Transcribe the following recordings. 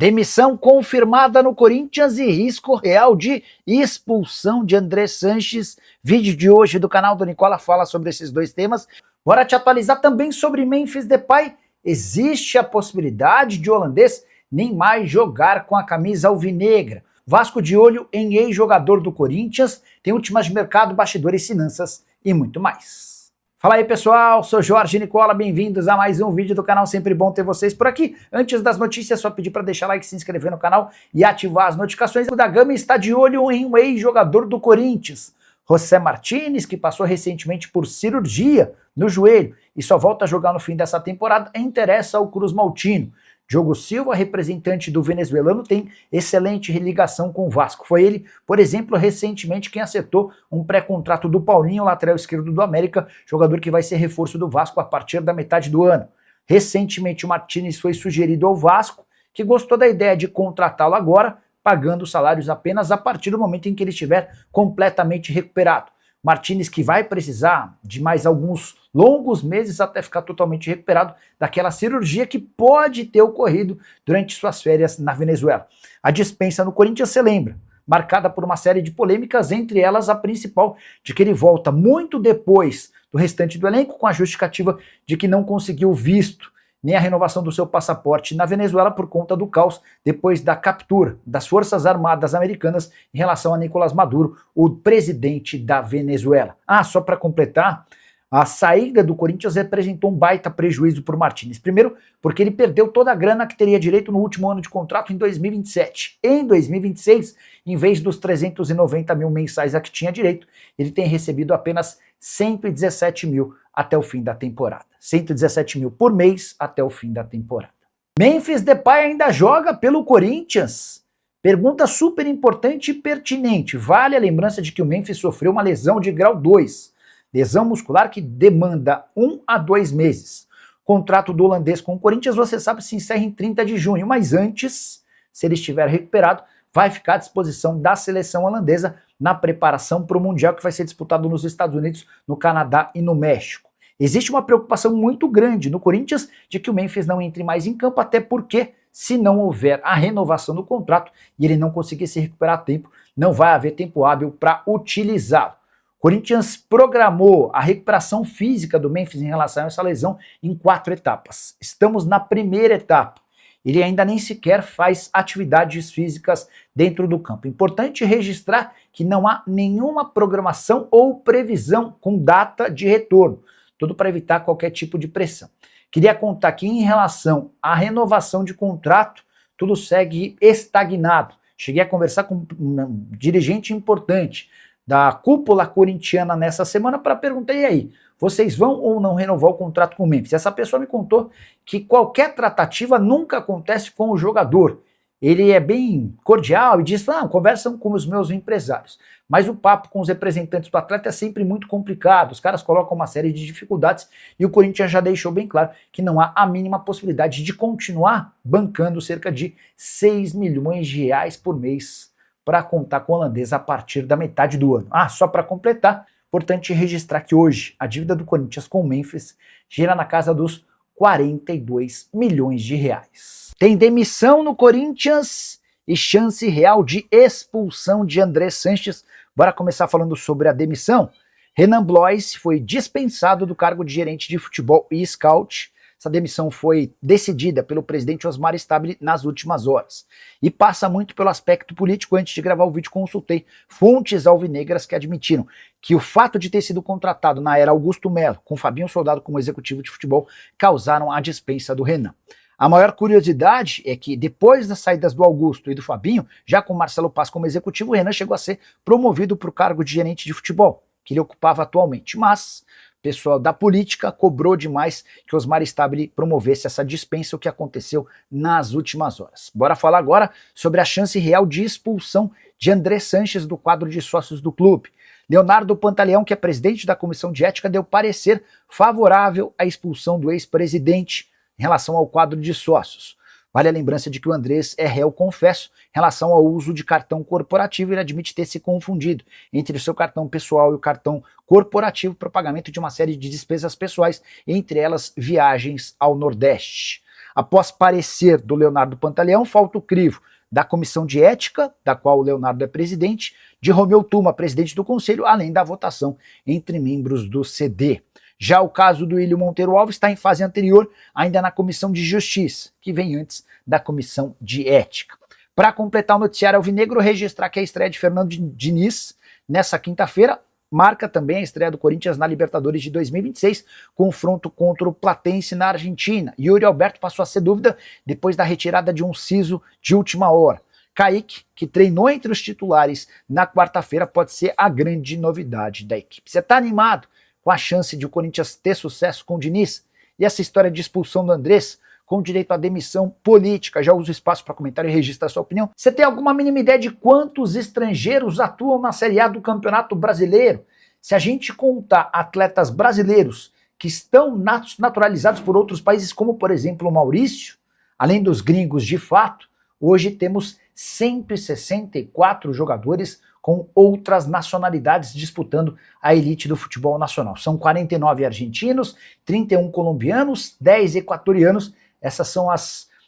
Demissão confirmada no Corinthians e risco real de expulsão de André Sanches. Vídeo de hoje do canal do Nicola fala sobre esses dois temas. Bora te atualizar também sobre Memphis Depay. Existe a possibilidade de o holandês nem mais jogar com a camisa alvinegra. Vasco de olho em ex-jogador do Corinthians, tem últimas de mercado, bastidores, finanças e muito mais. Fala aí pessoal, sou Jorge Nicola, bem-vindos a mais um vídeo do canal, sempre bom ter vocês por aqui. Antes das notícias, só pedir para deixar like, se inscrever no canal e ativar as notificações. O da Gama está de olho em um ex-jogador do Corinthians, José Martínez, que passou recentemente por cirurgia no joelho e só volta a jogar no fim dessa temporada, interessa ao Cruz Maltino. Diogo Silva, representante do venezuelano, tem excelente ligação com o Vasco. Foi ele, por exemplo, recentemente quem acertou um pré-contrato do Paulinho, lateral esquerdo do América, jogador que vai ser reforço do Vasco a partir da metade do ano. Recentemente o Martínez foi sugerido ao Vasco, que gostou da ideia de contratá-lo agora, pagando salários apenas a partir do momento em que ele estiver completamente recuperado. Martínez que vai precisar de mais alguns longos meses até ficar totalmente recuperado daquela cirurgia que pode ter ocorrido durante suas férias na Venezuela. A dispensa no Corinthians, você lembra, marcada por uma série de polêmicas, entre elas a principal de que ele volta muito depois do restante do elenco, com a justificativa de que não conseguiu visto nem a renovação do seu passaporte na Venezuela por conta do caos depois da captura das Forças Armadas Americanas em relação a Nicolás Maduro, o presidente da Venezuela. Só para completar, a saída do Corinthians representou um baita prejuízo para o Martínez. Primeiro, porque ele perdeu toda a grana que teria direito no último ano de contrato em 2027. Em 2026, em vez dos 390 mil mensais a que tinha direito, ele tem recebido apenas 117 mil até o fim da temporada. 117 mil por mês até o fim da temporada. Memphis Depay ainda joga pelo Corinthians? Pergunta super importante e pertinente. Vale a lembrança de que o Memphis sofreu uma lesão de grau 2. Lesão muscular que demanda 1 a 2 meses. Contrato do holandês com o Corinthians, você sabe, se encerra em 30 de junho, mas antes, se ele estiver recuperado, vai ficar à disposição da seleção holandesa na preparação para o Mundial que vai ser disputado nos Estados Unidos, no Canadá e no México. Existe uma preocupação muito grande no Corinthians de que o Memphis não entre mais em campo, até porque, se não houver a renovação do contrato e ele não conseguir se recuperar a tempo, não vai haver tempo hábil para utilizá-lo. O Corinthians programou a recuperação física do Memphis em relação a essa lesão em 4 etapas. Estamos na primeira etapa. Ele ainda nem sequer faz atividades físicas dentro do campo. Importante registrar que não há nenhuma programação ou previsão com data de retorno. Tudo para evitar qualquer tipo de pressão. Queria contar que em relação à renovação de contrato, tudo segue estagnado. Cheguei a conversar com um dirigente importante da cúpula corintiana nessa semana para perguntar, e aí, vocês vão ou não renovar o contrato com o Memphis? Essa pessoa me contou que qualquer tratativa nunca acontece com o jogador. Ele é bem cordial e diz, conversam com os meus empresários. Mas o papo com os representantes do atleta é sempre muito complicado, os caras colocam uma série de dificuldades e o Corinthians já deixou bem claro que não há a mínima possibilidade de continuar bancando cerca de 6 milhões de reais por mês para contar com o holandês a partir da metade do ano. Só para completar, importante registrar que hoje a dívida do Corinthians com o Memphis gira na casa dos 42 milhões de reais. Tem demissão no Corinthians e chance real de expulsão de André Sanches. Bora começar falando sobre a demissão. Renan Blois foi dispensado do cargo de gerente de futebol e scout. Essa demissão foi decidida pelo presidente Osmar Stabile nas últimas horas. E passa muito pelo aspecto político. Antes de gravar o vídeo, consultei fontes alvinegras que admitiram que o fato de ter sido contratado na era Augusto Melo, com Fabinho Soldado como executivo de futebol, causaram a dispensa do Renan. A maior curiosidade é que depois das saídas do Augusto e do Fabinho, já com Marcelo Paz como executivo, o Renan chegou a ser promovido para o cargo de gerente de futebol, que ele ocupava atualmente. Mas o pessoal da política cobrou demais que Osmar Stabile promovesse essa dispensa, o que aconteceu nas últimas horas. Bora falar agora sobre a chance real de expulsão de André Sanches do quadro de sócios do clube. Leonardo Pantaleão, que é presidente da Comissão de Ética, deu parecer favorável à expulsão do ex-presidente em relação ao quadro de sócios. Vale a lembrança de que o Andrés é réu confesso em relação ao uso de cartão corporativo. Ele admite ter se confundido entre o seu cartão pessoal e o cartão corporativo para o pagamento de uma série de despesas pessoais, entre elas viagens ao Nordeste. Após parecer do Leonardo Pantaleão, falta o crivo da Comissão de Ética, da qual o Leonardo é presidente, de Romeu Tuma, presidente do Conselho, além da votação entre membros do CD. Já o caso do Ilho Monteiro Alves está em fase anterior, ainda na Comissão de Justiça, que vem antes da Comissão de Ética. Para completar o noticiário alvinegro, registrar que a estreia de Fernando Diniz nessa quinta-feira marca também a estreia do Corinthians na Libertadores de 2026, confronto contra o Platense na Argentina. Yuri Alberto passou a ser dúvida depois da retirada de um siso de última hora. Kaique, que treinou entre os titulares na quarta-feira, pode ser a grande novidade da equipe. Você está animado com a chance de o Corinthians ter sucesso com o Diniz? E essa história de expulsão do Andrés, com direito à demissão política? Já usa o espaço para comentário e registra a sua opinião. Você tem alguma mínima ideia de quantos estrangeiros atuam na Série A do Campeonato Brasileiro? Se a gente contar atletas brasileiros que estão naturalizados por outros países, como por exemplo o Maurício, além dos gringos de fato, hoje temos 164 jogadores com outras nacionalidades disputando a elite do futebol nacional. São 49 argentinos, 31 colombianos, 10 equatorianos. Essas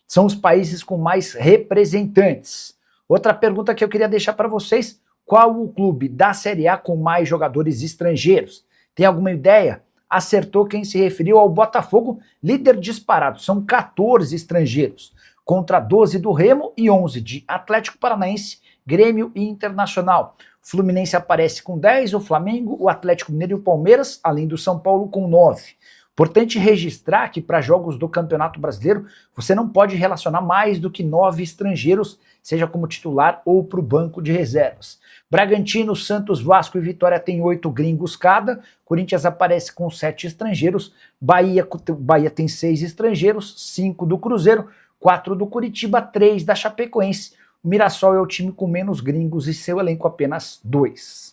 são os países com mais representantes. Outra pergunta que eu queria deixar para vocês: qual o clube da Série A com mais jogadores estrangeiros? Tem alguma ideia? Acertou quem se referiu ao Botafogo, líder disparado. São 14 estrangeiros, contra 12 do Remo e 11 de Atlético Paranaense, Grêmio e Internacional. O Fluminense aparece com 10, o Flamengo, o Atlético Mineiro e o Palmeiras, além do São Paulo com 9. Importante registrar que para jogos do Campeonato Brasileiro você não pode relacionar mais do que 9 estrangeiros, seja como titular ou para o banco de reservas. Bragantino, Santos, Vasco e Vitória tem 8 gringos cada, Corinthians aparece com 7 estrangeiros, Bahia tem 6 estrangeiros, 5 do Cruzeiro, 4 do Curitiba, 3 da Chapecoense. O Mirassol é o time com menos gringos e seu elenco apenas 2.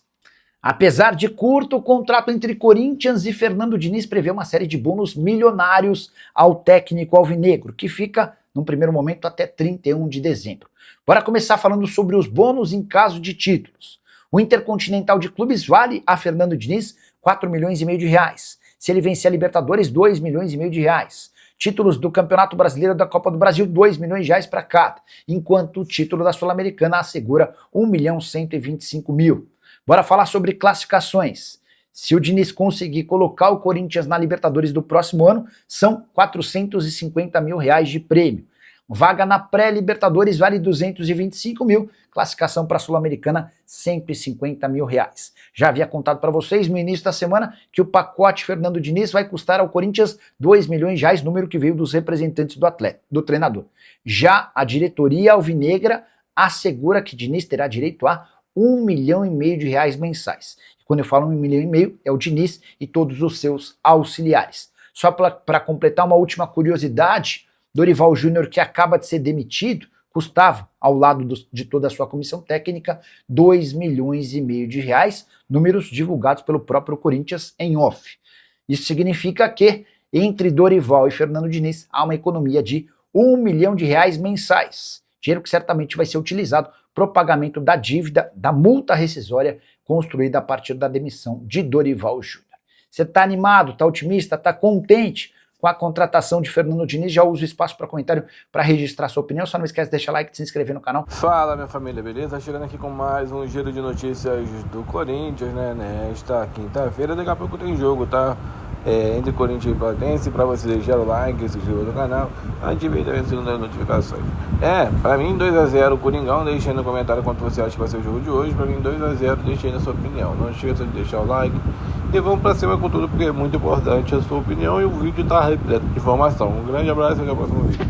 Apesar de curto, o contrato entre Corinthians e Fernando Diniz prevê uma série de bônus milionários ao técnico alvinegro, que fica, num primeiro momento, até 31 de dezembro. Bora começar falando sobre os bônus em caso de títulos. O Intercontinental de Clubes vale a Fernando Diniz 4,5 milhões de reais. Se ele vencer a Libertadores, 2,5 milhões de reais. Títulos do Campeonato Brasileiro e da Copa do Brasil, 2 milhões de reais para cada, enquanto o título da Sul-Americana assegura 1.125.000. Bora falar sobre classificações. Se o Diniz conseguir colocar o Corinthians na Libertadores do próximo ano, são 450 mil reais de prêmio. Vaga na pré-Libertadores vale 225 mil, classificação para a Sul-Americana 150 mil reais. Já havia contado para vocês no início da semana que o pacote Fernando Diniz vai custar ao Corinthians 2 milhões de reais, número que veio dos representantes do treinador. Já a diretoria alvinegra assegura que Diniz terá direito a 1,5 milhão de reais mensais. E quando eu falo 1,5 milhão, é o Diniz e todos os seus auxiliares. Só para completar uma última curiosidade, Dorival Júnior, que acaba de ser demitido, custava, ao lado de toda a sua comissão técnica, 2,5 milhões de reais, números divulgados pelo próprio Corinthians em off. Isso significa que, entre Dorival e Fernando Diniz, há uma economia de 1 milhão de reais mensais. Dinheiro que certamente vai ser utilizado para o pagamento da dívida, da multa rescisória construída a partir da demissão de Dorival Júnior. Você está animado, está otimista, está contente com a contratação de Fernando Diniz? Já usa o espaço para comentário para registrar sua opinião. Só não esquece de deixar like e se inscrever no canal. Fala, minha família, beleza? Chegando aqui com mais um giro de notícias do Corinthians, né? Nesta quinta-feira, daqui a pouco tem jogo, tá? Entre Corinthians e Platense, para você deixar o like, se inscrever no canal, ative também as notificações. Pra mim 2x0 o Coringão, deixa aí no comentário quanto você acha que vai ser o jogo de hoje. Pra mim 2x0, deixa aí na sua opinião. Não esqueça de deixar o like e vamos pra cima com tudo, porque é muito importante a sua opinião e o vídeo tá repleto de informação. Um grande abraço e até o próximo vídeo.